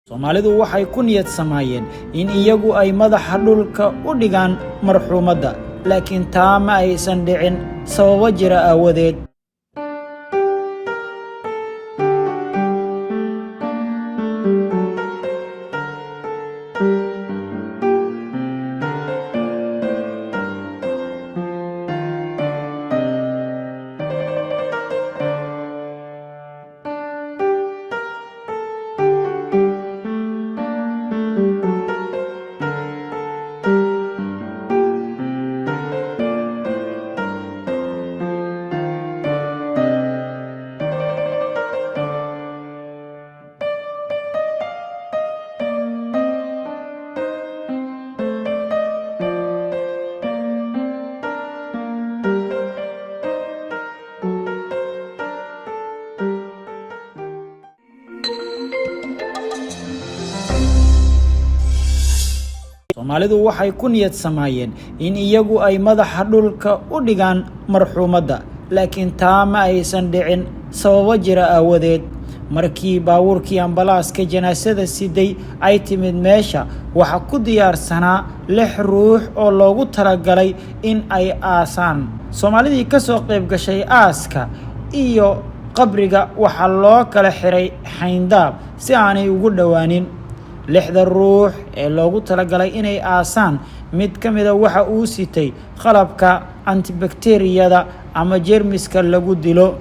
Soomaalidu waxay ku niyad sameeyeen in iyagu ay madaxa dhulka u dhigaan marxuumadda, laakiin taa ma aysan dhicin sababo jira aawadeed. Soomaalidu waxay ku niyad sameeyeen in iyagu ay madaxa dhulka u dhigaan marxuumadda, laakiin taa ma aysan dhicin sababo jira aawadeed. Markii baabuurkii ambalaaska janaasada siday ay timid meesha, waxa ku diyaarsanaa 6 ruux oo loogu talagalay in ay aasaan. Soomaalidii ka soo qayb gashay aaska iyo qabriga waxa loo kala xiray xayndaab si aanay ugu dhawaanin. 6 ruux ee loogu talagalay inay aasaan, mid ka mid ah waxa uu sitay qalabka antibacteriyada ama jeermiska lagu dilo,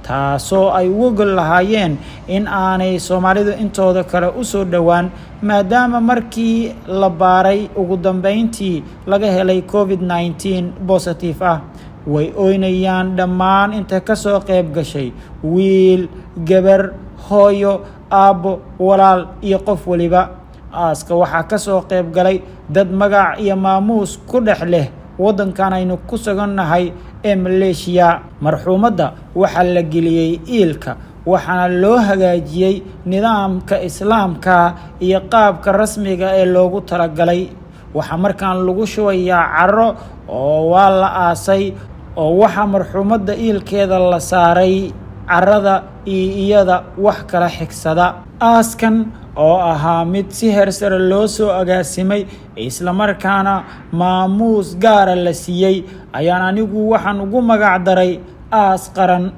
taasoo ay ugu gol lahaayeen in aanay Soomaalidu intooda kale u soo dhawaan, maadaama markii la baaray ugu dambeyntii laga helay COVID-19 positive ah. Way oynayaan dhammaan inta ka soo qayb gashay, wiil, gabar, hooyo, aabbo, walaal iyo qof waliba. Aaska waxaa ka soo qayb galay dad magac iyo maamuus ku dhex leh waddankan aynu ku sugannahay ee Malaysia. Marxuumadda waxaa la geliyey iilka, waxaana loo hagaajiyey nidaamka islaamka iyo qaabka rasmiga ee loogu talagalay. Waxaa markaan lagu shubayaa carro oo waa la aasay, oo waxaa marxuumadda iilkeeda la saaray carrada iyo iyada wax kala xigsada. Aaskan oo ahaa mid si heer sare loo soo agaasimay isla markaana maamuus gaara la siiyey, ayaan anigu waxaan ugu magac daray aas qaran.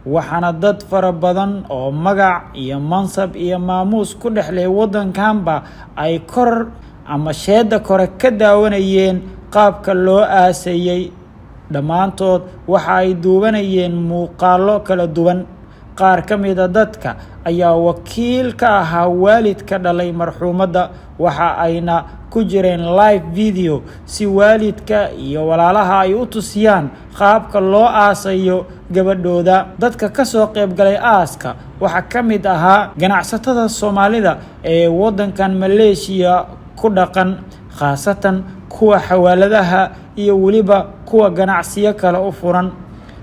Waxaana dad fara badan oo magac iyo mansab iyo maamuus ku dhex leh waddankanba ay kor ama sheeda kore ka daawanayeen qaabka loo aasayey. Dhammaantood waxa ay duubanayeen muuqaallo kala duwan. Qaar ka mid ah dadka ayaa wakiil ka ahaa waalidka dhalay marxuumadda, waxa ayna ku jireen live video si waalidka iyo walaalaha ay u tusiyaan qaabka loo aasayo gabadhooda. Dadka ka soo qayb galay aaska waxa ka mid ahaa ganacsatada Soomaalida ee waddankan Malaysia ku dhaqan, khaasatan kuwa xawaaladaha iyo waliba kuwa ganacsiyo kale u furan.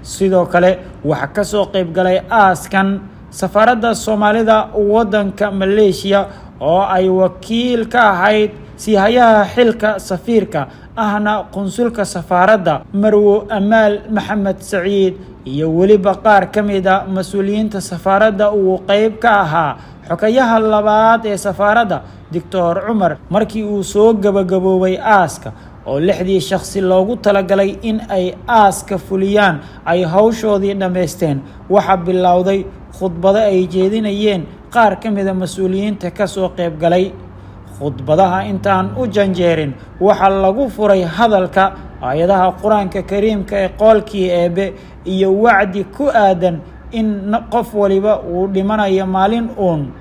Sidoo kale waxa ka soo qayb galay aaskan safaaradda Soomaalida waddanka Malaysia oo ay wakiil ka ahayd sihayaha xilka safiirka ahna qunsulka safaaradda Marwo Amaal Maxamed Saciid, iyo waliba qaar ka mid ah mas'uuliyiinta safaaradda uu qayb ka ahaa xogayaha labaad ee safaaradda Dr. Cumar. Markii uu soo gabagaboobay aaska oo 6 shakhsi loogu talagalay in ay aaska fuliyaan ay hawshoodii dhameysteen, waxa bilowday khudbado ay jeedinayeen qaar ka mid ah mas'uuliyiinta ka soo qayb galay. Khudbadaha intaan u janjeerin waxa lagu furay hadalka aayadaha Quraanka Kariimka ee qolkii Eebe iyo wacdi ku aadan in qof waliba uu dhimanayo maalin uun,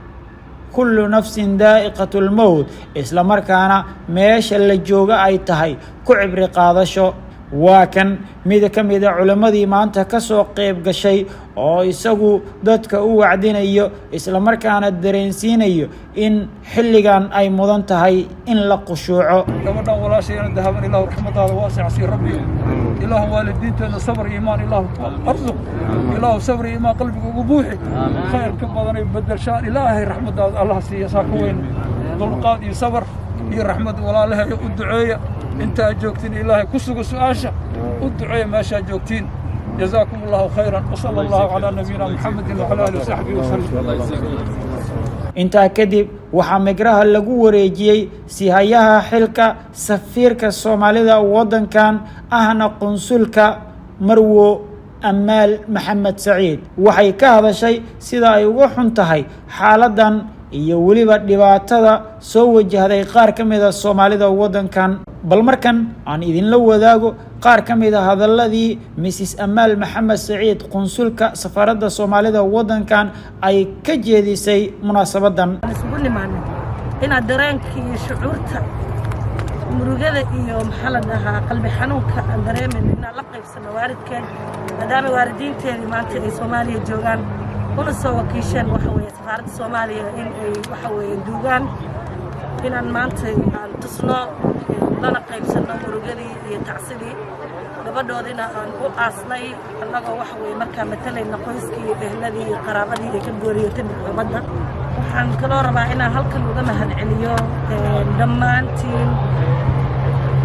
kullu nafsin daa'iqatul mawt, isla markaana meesha la jooga ay tahay ku cibri qaadasho. Waa kan mid ka mid ah culimadii maanta ka soo qayb gashay oo isagu dadka u wacdinayo isla markaana dareensiinayo in xilligan ay mudan tahay in la qushuuco. gabadhan walaashayna dahaban ilaahu raxmadaada waasic si rabbi ilaahu waalidiinteena sabr iyo iimaan ilaahu arzuq ilaahu sabr iyo iimaan qalbiga ugu buuxi khayr ka badan ay bedelshaan ilaahay raxmadaada allah siiya saa ku weyn dulqaad iyo sabr iyo raxmad walaalaha u duceeya inta joogtiin ilaahay ku sugo su'aasha u duceeya meesha joogtiin. جزاكم الله خيرا وصلى الله على نبينا محمد وعلى اله وصحبه وسلم. intaa kadib waxaa migraha lagu wareejiyey sihayaha xilka safiirka Soomaalida waddankan ahna qunsulka Marwo Amaal Maxamed Saciid. waxay ka hadashay sida ay uga xun tahay xaaladan iyo weliba dhibaatada soo wajahday qaar ka mid ah Soomaalida waddankan. bal markan aan idinla wadaago qaar ka mid ah hadaladii Mrs Amaal Maxamed Saciid qunsulka safaaradda Soomaalida waddankan ay ka jeedisay munaasabadan. ina dareenkii iyo shucuurta murugada iyo maxaladaha qalbi xanuunka aan dareemayno inaan la qaybsano waalidkeen maadaama waalidiinteedii maanta ay Soomaaliya joogaan una soo wakiisheen waxa weeye safaaradda Soomaaliya in ay waxa weeye duugaan inaan maanta aan tusno lana qaybsano murugadii iyo tacsidii gabadhoodina aan u aasnay annagoo waxa weeye markaa matalayna qoyskii iyo ehladii iyo qaraabadii ay ka gooriyotay ummadda. waxaan kaloo rabaa inaan halkan uga mahadceliyo dhammaantiin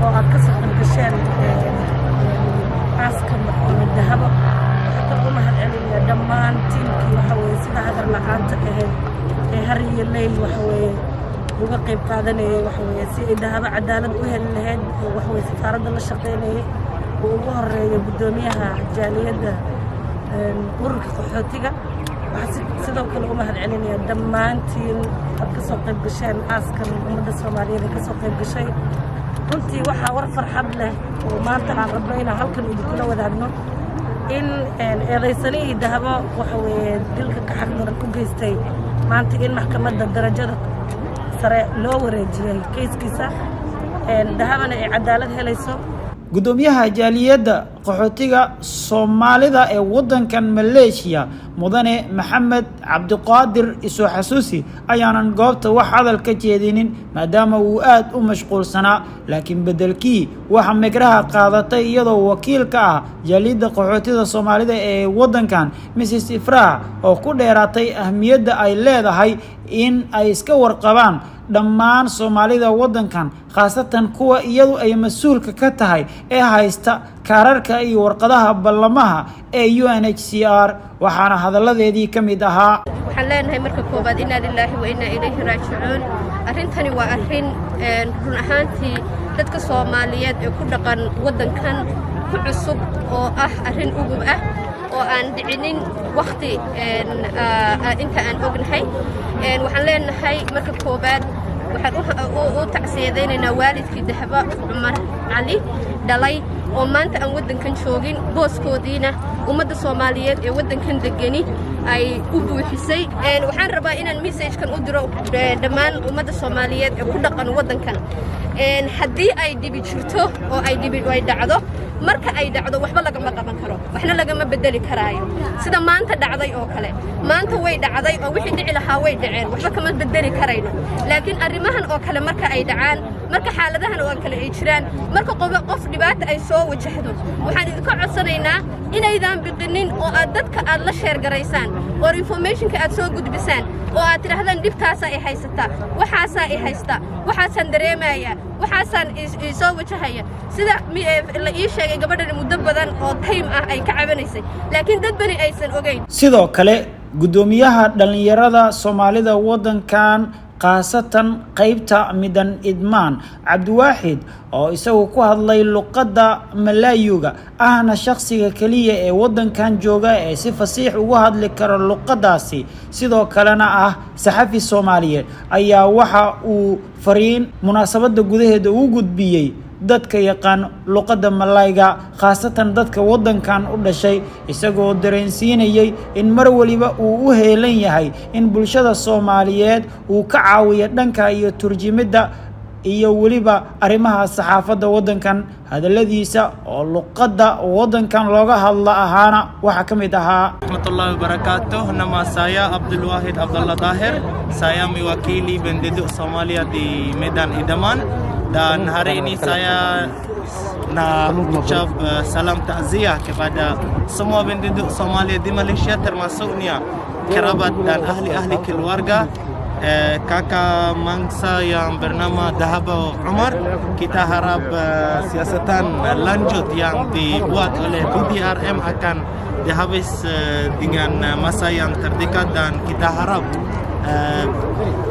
oo aad ka soo qaybgasheen aaska Maxamed Dahabo. waxaan kaloo u mahadcelinayaa dhammaan tiimkii waxa weeye sida hadar la'aanta ahayd ee har iyo leyl waxa weeye uga qayb qaadanayay waxa weeye si ay Dahabo cadaalad u heli lahayd waxa weeye safaaradda la shaqeynayay oo ugu horeeya guddoomiyaha jaaliyadda ururka qaxootiga. waxaan sidoo kale u mahadcelinayaa dhammaantiin aad ka soo qayb gasheen aaskan ummadda Soomaaliyeed ee ka soo qayb gashay. runtii waxaa war farxad leh oo maanta aan rabno inaan halkan idinkula wadaagno in eedaysanihii Dahabo waxa weeye dilka ka xaqdaran ku geystay maanta in maxkamadda darajada sare loo wareejiyay kayskiisa Dahabana ay cadaalad helayso. gudoomiyaha jaaliyadda qaxootiga Soomaalida ee waddankan Malaysia mudane Maxamed Cabdiqaadir isoo xasuusi ayaanan goobta wax hadal ka jeedinin maadaama uu aad u mashquulsanaa, laakiin bedelkii waxa migraha qaadatay iyadoo wakiil ka ah jaaliyadda qaxootiga Soomaalida ee waddankan Mrs Ifrah oo ku dheeraatay ahmiyadda ay leedahay in ay iska warqabaan dhammaan Soomaalida waddankan khaasatan kuwa iyadu ay mas'uulka ka tahay ee haysta kaararka iyo warqadaha ballamaha ee UNHCR. waxaana hadaladeedii ka mid ahaa waxaan leenahay marka koobaad inna lillahi wa inna ilayhi raaji'uun. arrintani waa arrin run ahaantii dadka Soomaaliyeed ee ku dhaqan waddankan ku cusub oo ah arrin ugub ah oo aan dhicinin waqti inta aan ognahay. waxaan leenahay marka koobaad waxaan u tacsiyadaynaynaa waalidkii Dahabo Cumar Cali dhalay oo maanta aan waddankan joogin booskoodiina ummadda Soomaaliyeed ee waddankan degani ay u buuxisay. waxaan rabaa inaan message-kan u diro dhammaan ummadda Soomaaliyeed ee ku dhaqan waddankan haddii ay dhibi jirto oo ay dhacdo marka ay dhacdo waxba lagama qaban karo, waxna lagama bedeli karaayo sida maanta dhacday oo kale. maanta way dhacday oo wixii dhici lahaa way dhaceen, waxba kama bedeli karayno. laakiin arrimahan oo kale marka ay dhacaan, marka xaaladahan oo kale ay jiraan, marka qof dhibaato ay soo wajahdo, waxaan idinka codsanaynaa inaydan biqinin oo aad dadka aad la sheer garaysaan oo informationka aad soo gudbisaan oo aad tidhaahdaan dhibtaasa ay haysataa, waxaasaa ay haystaa, waxaasaan dareemaya, waxaasaan soo wajahaya. sida la ii sheegay gabadhan muddo badan oo time ah ay ka cabanaysay, laakiin dad bani aysan ogeyn. sidoo kale gudoomiyaha dhalinyarada Soomaalida waddankan khaasatan qaybta Midan Idmaan Cabdiwaaxid oo isagu ku hadlay luqadda Malaayuga ahna shakhsiga kaliya ee waddankan jooga ee si fasiix ugu hadli kara luqadaasi sidoo kalena ah saxafi Soomaaliyeed ayaa waxa uu fariin munaasabada gudaheeda u gudbiyay dadka yaqaan luqadda Malayga khaasatan dadka waddankan u dhashay isagoo dareensiinayay in mar waliba uu u heelan yahay in bulshada Soomaaliyeed uu ka caawiyo dhanka iyo turjumida iyo waliba arrimaha saxaafadda waddankan. hadaladiisa oo luqadda waddankan looga hadla ahaana waxa ka mid ahaa rahmatullahi wabarakatuh. nama saya Abdul Wahid Abdullah Tahir, saya mewakili penduduk Somalia di Medan Idaman. Dan hari ini saya nak ucap salam takziah kepada semua penduduk Somalia di Malaysia termasuknya kerabat dan ahli-ahli keluarga kakak mangsa yang bernama Dahabo Umar. Kita harap siasatan lanjut yang dibuat oleh PDRM akan dihabis dengan masa yang terdekat dan kita harap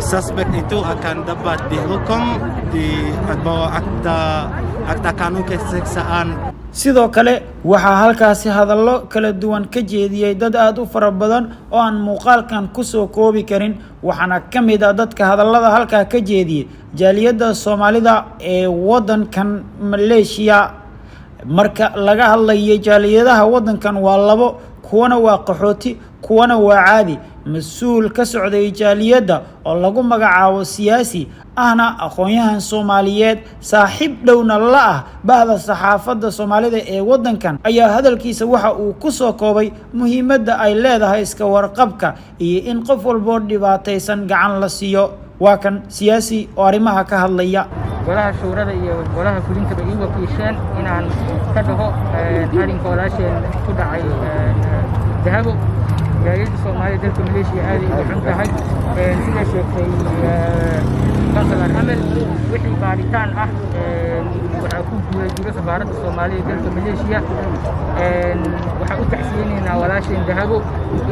suspect itu akan dapat dihukum di bawah akta kanun keseksaan. sidoo kale waxaa halkaasi hadallo kala duwan ka jeediyey dad aad u fara badan oo aan muuqaalkan ku soo koobi karin waxaana ka mid ah dadka hadallada halkaa ka jeediyey jaaliyadda Soomaalida ee wadankan Malaysia marka laga hadlayo jaaliyadaha wadankan waa labo kuwana waa qaxooti kuwana waa caadi mas'uul ka socday jaaliyadda oo lagu magacaabo siyaasi ahna aqoonyahan Soomaaliyeed saaxiib dhowna la ah bahda saxaafadda Soomaalida ee wadankan ayaa hadalkiisa waxa uu ku soo koobay muhiimadda ay leedahay iska warqabka iyo in qof walba dhibaataysan gacan la siiyo waa kan siyaasi oo arrimaha ka hadlaya golaha shuurada iyo golaha fulinta bay u wakiisheen inaan ka dhaho arrinka walaasheen ku dhacay dahabo jaaliyadda Soomaaliya dalka Malaysia aad ay u xun tahay sida sheegtay Qasar Amal wixii baaritaan ah waxa ku guulay safaaradda Soomaaliya dalka Malaysia waxa u taxsiinaynaa walaasheen dahabo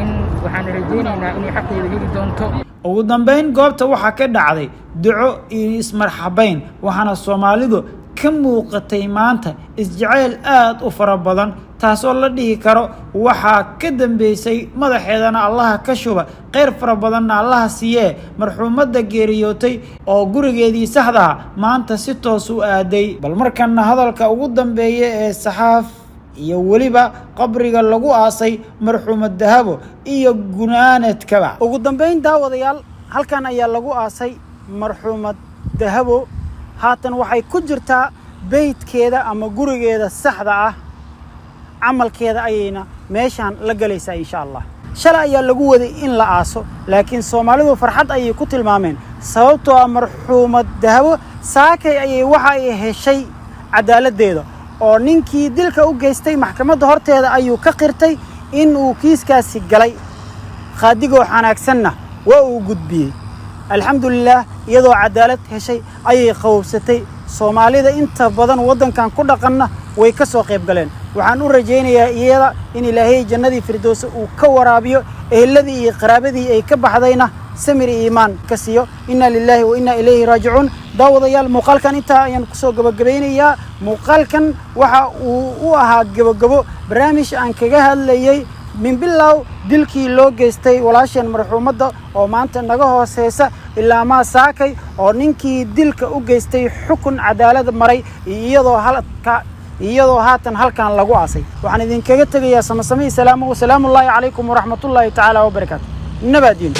in waxaan rajaynaynaa inay xaqeeda heli doonto ugu dambeyn goobta waxa ka dhacday duco iyo ismarxabayn waxaana Soomaalidu ka muuqatay maanta isjacayl aad u fara badan taasoo la dhihi karo waxa ka dambeysay madaxeedana Allah ka shuba qeyr fara badanna Allah siiye marxuumadda geeriyootay oo gurigeedii saxda maanta si toos u aaday bal markana hadalka ugu dambeeyay ee saxaaf iyo waliba qabriga lagu aasay marxuumad dahabo iyo gunaanadkaba ugu dambeyn daawadayaal halkan ayaa lagu aasay marxuumad dahabo haatan waxay ku jirtaa beedkeeda ama gurigeeda saxda ah amalkeeda ayayna meeshan la galaysaa insha Allah shalay ayaa lagu waday in la aaso laakiin Soomaalidu farxad ayay ku tilmaameen sababtoo ah marxuumad dahabo saakay ayay waxa ay heshay cadaaladeeda oo ninkii dilka u geystay maxkamadda horteeda ayuu ka qirtay in uu kiiskaasi galay qaadigo xanaagsanna waa uu gudbiyay alxamdulillah iyadoo cadaalad heshay ayay qowbsatay Soomaalida inta badan wadankan ku dhaqanna way ka soo qayb galeen waxaan u rajaynayaa iyada in Ilaahay jannadii firdaws uu ka waraabiyo eheladii iyo qaraabadii ay ka baxdayna samir iimaan ka siiyo inna lillahi wa inna ilayhi raaji'uun daawadayaal muuqaalkan inta ayaan ku soo gabagabeynayaa muuqaalkan waxa uu u ahaa gabagabo barnaamij aan kaga hadlayay min bilow dilkii loo geystay walaasheen marxuumadda oo maanta naga hooseysa ilaa ma saakay oo ninkii dilka u geystay xukun cadaalad maray iyadoo haatan halkan lagu aasay waxaan idin kaga tagayaa salaam alaykum wa rahmatullahi ta'ala wa barakaatuh nabadin